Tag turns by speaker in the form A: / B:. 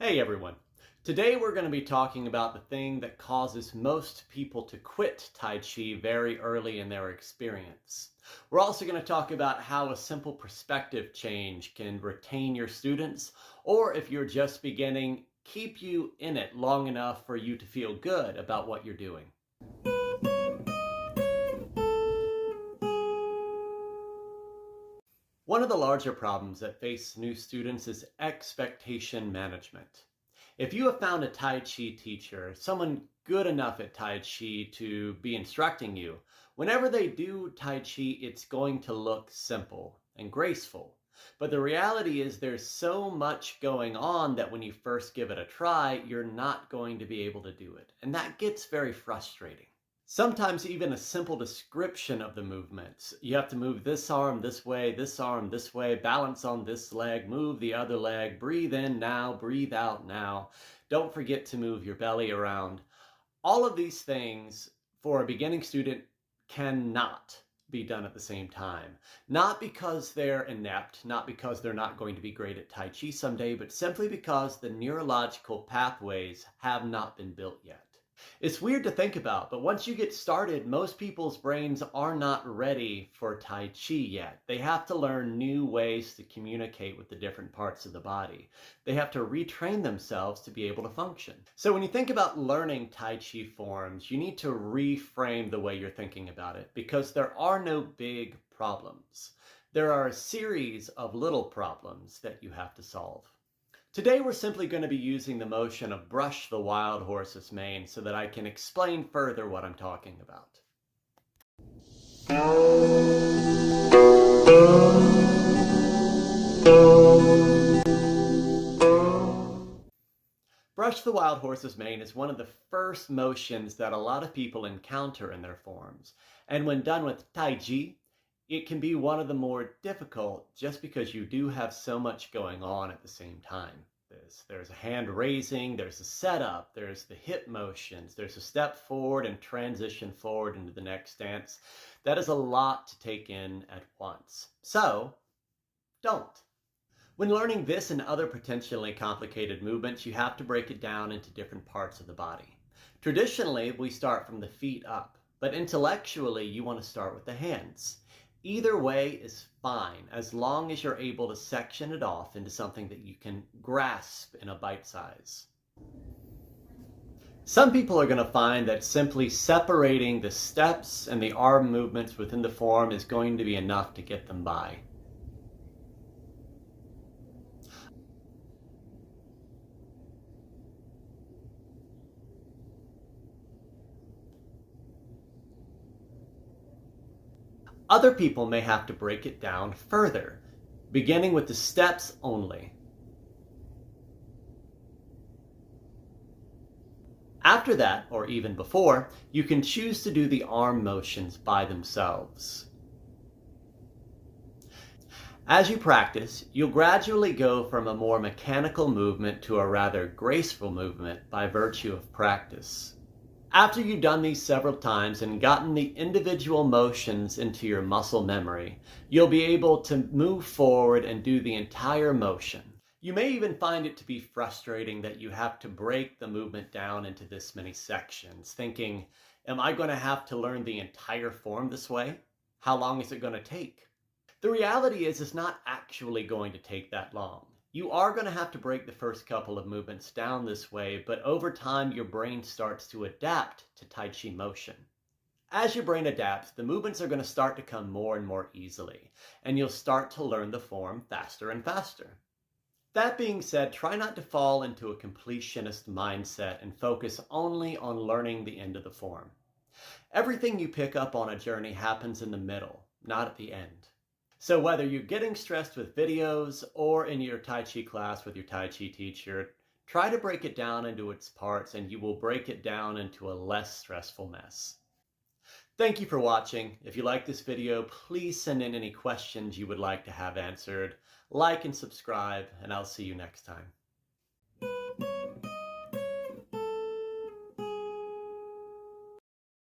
A: Hey everyone. Today we're going to be talking about the thing that causes most people to quit Tai Chi very early in their experience. We're also going to talk about how a simple perspective change can retain your students, or if you're just beginning, keep you in it long enough for you to feel good about what you're doing. One of the larger problems that face new students is expectation management. If you have found a Tai Chi teacher, someone good enough at Tai Chi to be instructing you, whenever they do Tai Chi, it's going to look simple and graceful. But the reality is there's so much going on that when you first give it a try, you're not going to be able to do it. And that gets very frustrating. Sometimes even a simple description of the movements. You have to move this arm this way, balance on this leg, move the other leg, breathe in now, breathe out now. Don't forget to move your belly around. All of these things for a beginning student cannot be done at the same time. Not because they're inept, not because they're not going to be great at Tai Chi someday, but simply because the neurological pathways have not been built yet. It's weird to think about, but once you get started, most people's brains are not ready for Tai Chi yet. They have to learn new ways to communicate with the different parts of the body. They have to retrain themselves to be able to function. So when you think about learning Tai Chi forms, you need to reframe the way you're thinking about it, because there are no big problems. There are a series of little problems that you have to solve. Today we're simply going to be using the motion of brush the wild horse's mane so that I can explain further what I'm talking about. Brush the wild horse's mane is one of the first motions that a lot of people encounter in their forms. And when done with Tai Chi, it can be one of the more difficult just because you do have so much going on at the same time. There's a hand raising, there's a setup, there's the hip motions, there's a step forward and transition forward into the next stance. That is a lot to take in at once. So, don't. When learning this and other potentially complicated movements, you have to break it down into different parts of the body. Traditionally, we start from the feet up, but intellectually, you want to start with the hands. Either way is fine, as long as you're able to section it off into something that you can grasp in a bite size. Some people are going to find that simply separating the steps and the arm movements within the form is going to be enough to get them by. Other people may have to break it down further, beginning with the steps only. After that, or even before, you can choose to do the arm motions by themselves. As you practice, you'll gradually go from a more mechanical movement to a rather graceful movement by virtue of practice. After you've done these several times and gotten the individual motions into your muscle memory, you'll be able to move forward and do the entire motion. You may even find it to be frustrating that you have to break the movement down into this many sections, thinking, am I going to have to learn the entire form this way? How long is it going to take? The reality is it's not actually going to take that long. You are going to have to break the first couple of movements down this way, but over time your brain starts to adapt to Tai Chi motion. As your brain adapts, the movements are going to start to come more and more easily, and you'll start to learn the form faster and faster. That being said, try not to fall into a completionist mindset and focus only on learning the end of the form. Everything you pick up on a journey happens in the middle, not at the end. So whether you're getting stressed with videos or in your Tai Chi class with your Tai Chi teacher, try to break it down into its parts and you will break it down into a less stressful mess. Thank you for watching. If you like this video, please send in any questions you would like to have answered. Like and subscribe, and I'll see you next time.